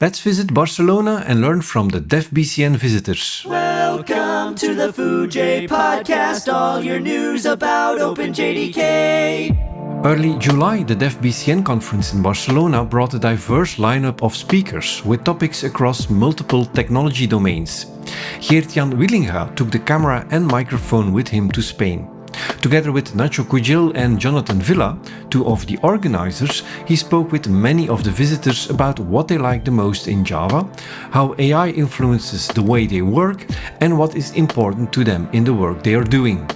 Let's visit Barcelona and learn from the DevBcn visitors. Welcome to the Foojay podcast, all your news about OpenJDK. Early July, the DevBcn conference in Barcelona brought a diverse lineup of speakers with topics across multiple technology domains. Geert-Jan Willinga took the camera and microphone with him to Spain. Together with Nacho Cujil and Jonathan Villa, two of the organizers, he spoke with many of the visitors about what they like the most in Java, how AI influences the way they work, and what is important to them in the work they are doing.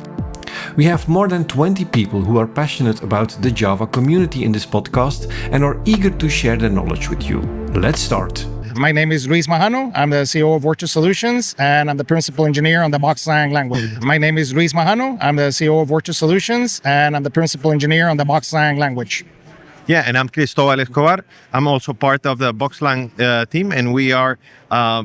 We have more than 20 people who are passionate about the Java community in this podcast and are eager to share their knowledge with you. Let's start. My name is Luis Majano. I'm the CEO of Virtual Solutions, and I'm the principal engineer on the BoxLang language. My name is Luis Majano. I'm the CEO of Virtual Solutions, and I'm the principal engineer on the BoxLang language. Yeah, and I'm Cris Escobar. I'm also part of the BoxLang team, and we are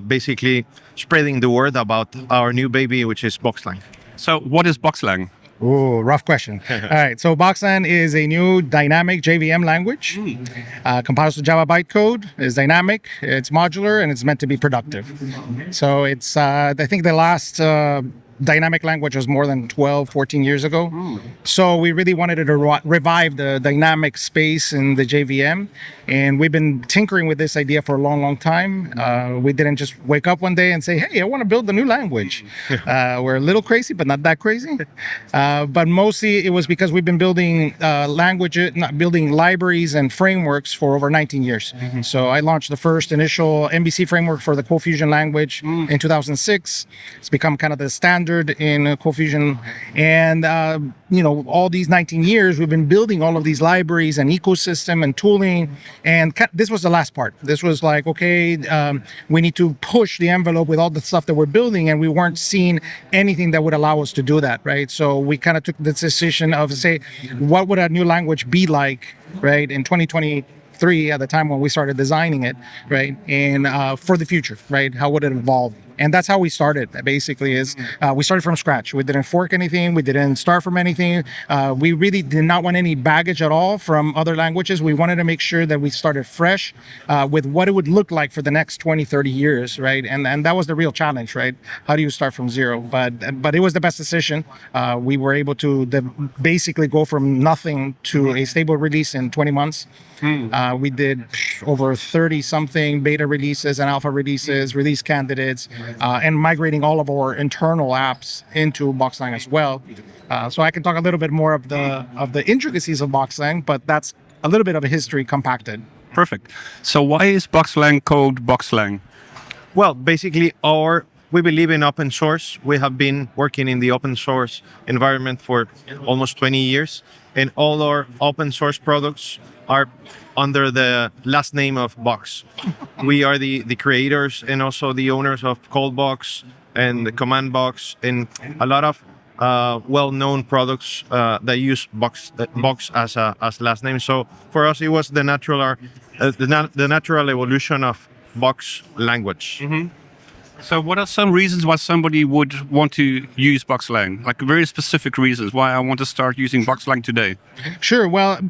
basically spreading the word about our new baby, which is BoxLang. So what is BoxLang? Ooh, rough question. All right, so BoxLang is a new dynamic JVM language. Compiles to Java bytecode, is dynamic, it's modular, and it's meant to be productive. So it's, I think the last dynamic language was more than 12, 14 years ago. So we really wanted to revive the dynamic space in the JVM. And we've been tinkering with this idea for a long, long time. We didn't just wake up one day and say, hey, I want to build a new language. We're a little crazy, but not that crazy. But mostly it was because we've been building building libraries and frameworks for over 19 years. So I launched the first initial MVC framework for the CoFusion language in 2006. It's become kind of the standard in CoFusion, and all these 19 years we've been building all of these libraries and ecosystem and tooling, and this was the last part. This was like, okay, we need to push the envelope with all the stuff that we're building, and we weren't seeing anything that would allow us to do that, right? So we kind of took the decision of, say, what would a new language be like, right, in 2023 at the time when we started designing it, right, and for the future, right, how would it evolve? And that's how we started, basically, is we started from scratch. We didn't fork anything. We didn't start from anything. We really did not want any baggage at all from other languages. We wanted to make sure that we started fresh with what it would look like for the next 20, 30 years, right? And that was the real challenge, right? How do you start from zero? But it was the best decision. We were able to basically go from nothing to a stable release in 20 months. We did over 30-something beta releases and alpha releases, release candidates, and migrating all of our internal apps into BoxLang as well. So I can talk a little bit more of the intricacies of BoxLang, but that's a little bit of a history compacted. Perfect. So why is BoxLang called BoxLang? Well, basically, we believe in open source. We have been working in the open source environment for almost 20 years, and all our open source products are under the last name of Box. We are the creators and also the owners of ColdBox and the Command Box and a lot of well-known products that use Box as last name. So for us, it was the natural evolution of Box language. So what are some reasons why somebody would want to use BoxLang? Like very specific reasons why I want to start using BoxLang today. Sure. Well,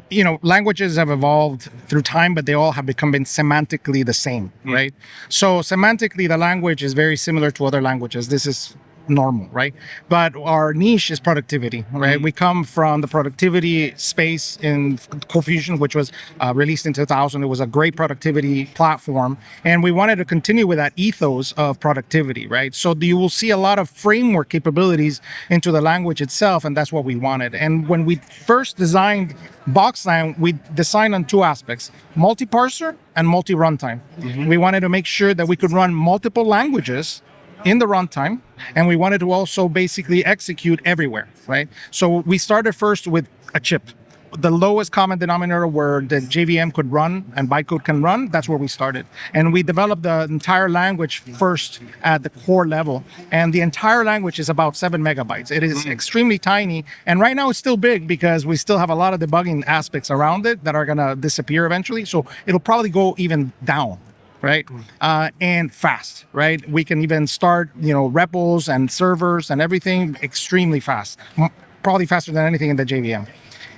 languages have evolved through time, but they all have become semantically the same, right? So semantically, the language is very similar to other languages. This is normal, right? But our niche is productivity, right? We come from the productivity space in CoFusion, which was released in 2000. It was a great productivity platform, and we wanted to continue with that ethos of productivity, right? So you will see a lot of framework capabilities into the language itself, and that's what we wanted. And when we first designed BoxLang, we designed on two aspects: multi-parser and multi-runtime. We wanted to make sure that we could run multiple languages in the runtime, and we wanted to also basically execute everywhere, right? So we started first with a chip. The lowest common denominator where the JVM could run and bytecode can run, that's where we started. And we developed the entire language first at the core level. And the entire language is about 7 megabytes. It is extremely tiny. And right now it's still big because we still have a lot of debugging aspects around it that are gonna disappear eventually. So it'll probably go even down, right? And fast, right? We can even start, repos and servers and everything extremely fast, probably faster than anything in the JVM.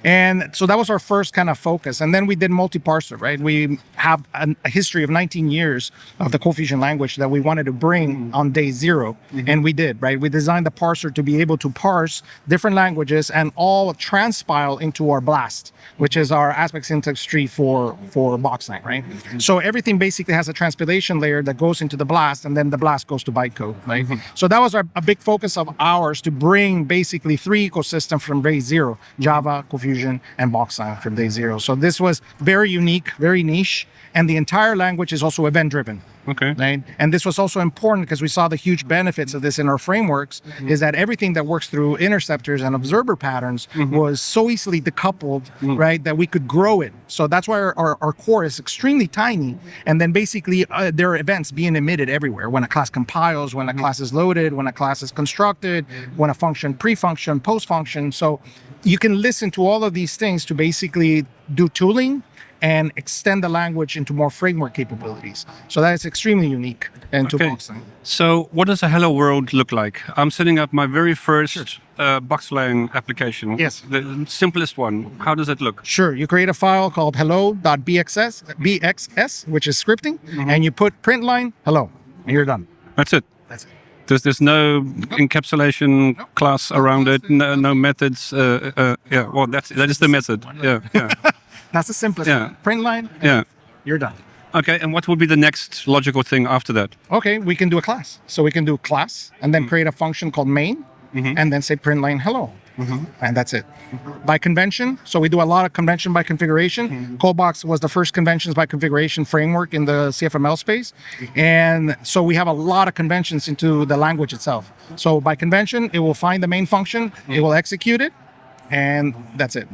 And so that was our first kind of focus. And then we did multi-parser, right? We have a history of 19 years of the Cold Fusion language that we wanted to bring on day 0. And we did, right? We designed the parser to be able to parse different languages and all transpile into our BLAST, which is our aspect syntax tree for BoxLang, right? So everything basically has a transpilation layer that goes into the BLAST, and then the BLAST goes to bytecode, right? So that was a big focus of ours, to bring basically 3 ecosystems from day 0, Java, Cold Fusion, and BoxLang from day 0. So this was very unique, very niche, and the entire language is also event-driven. Okay. Right? And this was also important because we saw the huge benefits of this in our frameworks, is that everything that works through interceptors and observer patterns was so easily decoupled, right, that we could grow it. So that's why our core is extremely tiny. And then basically there are events being emitted everywhere. When a class compiles, when a class is loaded, when a class is constructed, when a function pre-function, post-function. So you can listen to all of these things to basically do tooling and extend the language into more framework capabilities. So that is extremely unique into BoxLang. So what does a hello world look like? I'm setting up my very first BoxLang application. Yes. The simplest one. How does it look? Sure, you create a file called hello.bxs, which is scripting, and you put print line hello, and you're done. That's it. That's it. There's no encapsulation class around it, no methods. Yeah, well, that is the method. Yeah. That's the simplest one. Print line, Yeah. you're done. Okay, and what would be the next logical thing after that? Okay, we can do a class. So we can do class and then create a function called main and then say print line hello. And that's it. By convention, so we do a lot of convention by configuration. ColdBox was the first conventions by configuration framework in the CFML space. And so we have a lot of conventions into the language itself. So by convention, it will find the main function, it will execute it, and that's it.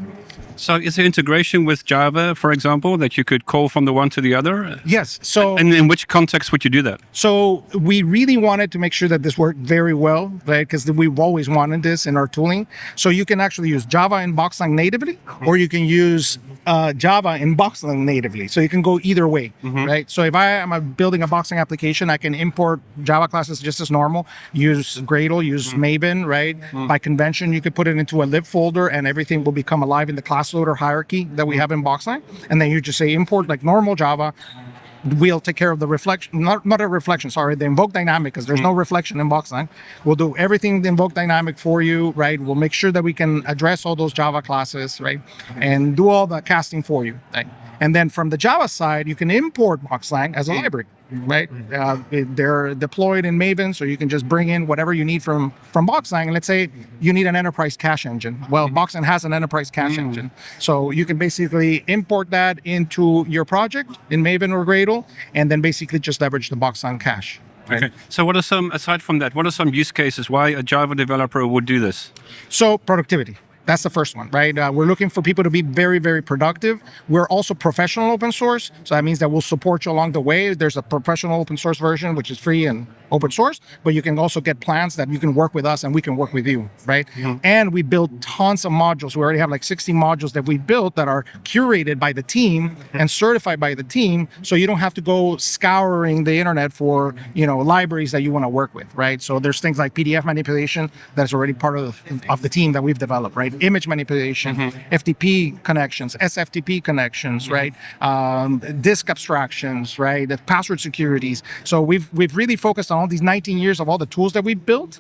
So is there integration with Java, for example, that you could call from the one to the other? Yes. So And in which context would you do that? So we really wanted to make sure that this worked very well, right? Because we've always wanted this in our tooling. So you can actually use Java in BoxLang natively, or you can use Java in BoxLang natively. So you can go either way, right? So if I am building a BoxLang application, I can import Java classes just as normal, use Gradle, use Maven, right? By convention, you could put it into a lib folder and everything will become alive in the class loader hierarchy that we have in BoxLang. And then you just say import like normal Java. We'll take care of the reflection, not a reflection, sorry, the invoke dynamic, because there's no reflection in BoxLang. We'll do everything the invoke dynamic for you, right? We'll make sure that we can address all those Java classes, right? And do all the casting for you, right? And then from the Java side, you can import BoxLang as a library, right? They're deployed in Maven, so you can just bring in whatever you need from BoxLang. And let's say you need an enterprise cache engine. Well, BoxLang has an enterprise cache engine. So you can basically import that into your project in Maven or Gradle, and then basically just leverage the BoxLang cache. Right? Okay. So what are some, aside from that, what are some use cases why a Java developer would do this? So productivity. That's the first one, right? We're looking for people to be very, very productive. We're also professional open source. So that means that we'll support you along the way. There's a professional open source version, which is free and open source, but you can also get plans that you can work with us and we can work with you, right? And we built tons of modules. We already have like 60 modules that we built that are curated by the team and certified by the team. So you don't have to go scouring the internet for, libraries that you want to work with, right? So there's things like PDF manipulation that's already part of the team that we've developed, right? Image manipulation, FTP connections, SFTP connections, right? Disk abstractions, right? The password securities. So we've really focused on all these 19 years of all the tools that we've built,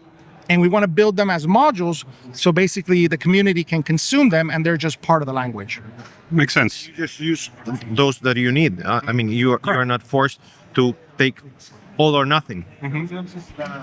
and we want to build them as modules. So basically the community can consume them and they're just part of the language. Makes sense. Just use those that you need. I mean, you are not forced to take all or nothing.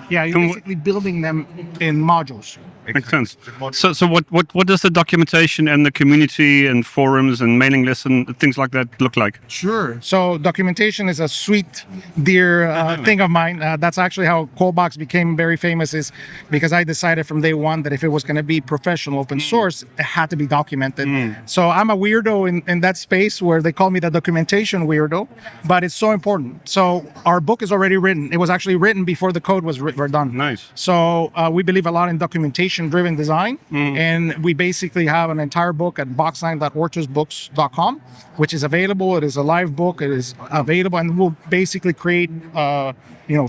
Yeah, you're basically building them in modules. Makes sense. So what does the documentation and the community and forums and mailing lists and things like that look like? Sure. So documentation is a sweet, dear thing of mine. That's actually how ColdBox became very famous, is because I decided from day one that if it was going to be professional open source, it had to be documented. So I'm a weirdo in that space where they call me the documentation weirdo, but it's so important. So our book is already written. It was actually written before the code was done. Nice. So we believe a lot in documentation-driven design, and we basically have an entire book at boxlang.ortusbooks.com, which is available. It is a live book. It is available, and we'll basically create,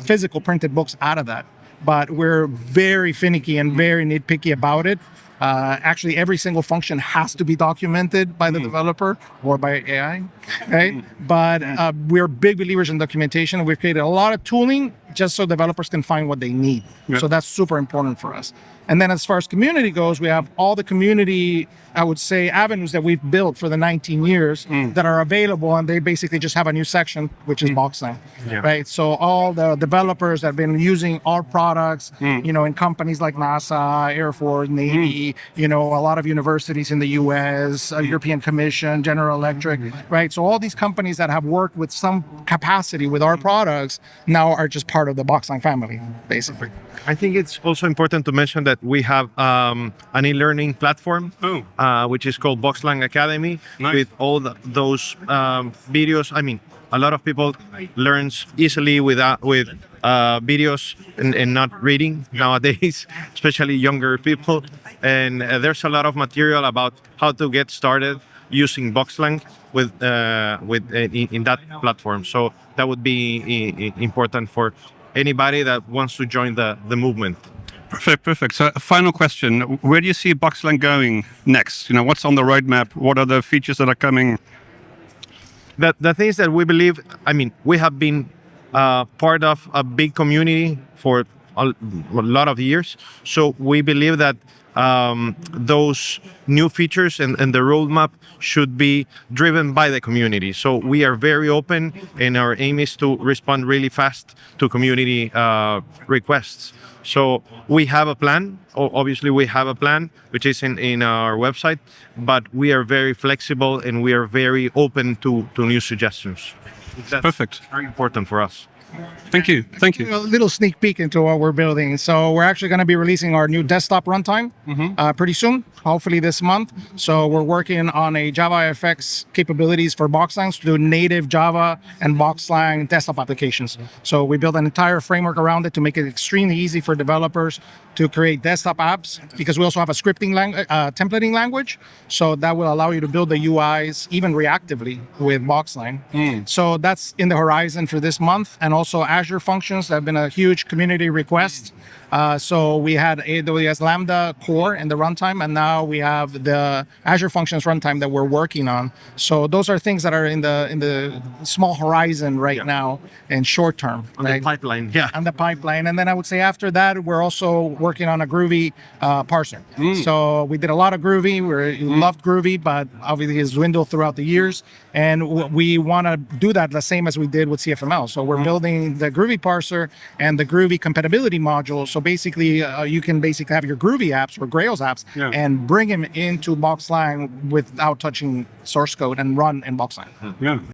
physical printed books out of that. But we're very finicky and very nitpicky about it. Actually, every single function has to be documented by the developer or by AI, right? But we're big believers in documentation. We've created a lot of tooling just so developers can find what they need. So that's super important for us. And then as far as community goes, we have all the community, I would say, avenues that we've built for the 19 years that are available, and they basically just have a new section, which is BoxLang, right? So all the developers that have been using our products, you know, in companies like NASA, Air Force, Navy, you know, a lot of universities in the US, European Commission, General Electric, right? So all these companies that have worked with some capacity with our products now are just part of the BoxLang family, basically. I think it's also important to mention that we have an e-learning platform, which is called BoxLang Academy, with all those videos. I mean, a lot of people learns easily with videos and not reading nowadays, especially younger people. And there's a lot of material about how to get started using BoxLang in that platform. So that would be important for anybody that wants to join the movement. Perfect. So, final question: where do you see BoxLang going next? You know, what's on the roadmap? What are the features that are coming? The things that we believe. I mean, we have been part of a big community for a lot of years. So we believe that those new features and the roadmap should be driven by the community. So we are very open, and our aim is to respond really fast to community requests. So we have a plan. Obviously, we have a plan, which is in our website, but we are very flexible and we are very open to new suggestions. That's perfect. Very important for us. Thank you. A little sneak peek into what we're building. So we're actually going to be releasing our new desktop runtime pretty soon, hopefully this month. So we're working on a JavaFX capabilities for BoxLang to do native Java and BoxLang desktop applications. So we built an entire framework around it to make it extremely easy for developers to create desktop apps, because we also have a scripting templating language. So that will allow you to build the UIs even reactively with BoxLang. So that's in the horizon for this month. And also Azure Functions have been a huge community request. So we had AWS Lambda core in the runtime, and now we have the Azure Functions runtime that we're working on. So those are things that are in the small horizon right now and short term. On the pipeline, On the pipeline. And then I would say after that, we're also working on a Groovy parser. So we did a lot of Groovy. We loved Groovy, but obviously it's dwindled throughout the years. And we want to do that the same as we did with CFML. So we're building the Groovy parser and the Groovy compatibility module. So basically, you can basically have your Groovy apps or Grails apps and bring them into BoxLang without touching source code and run in BoxLang.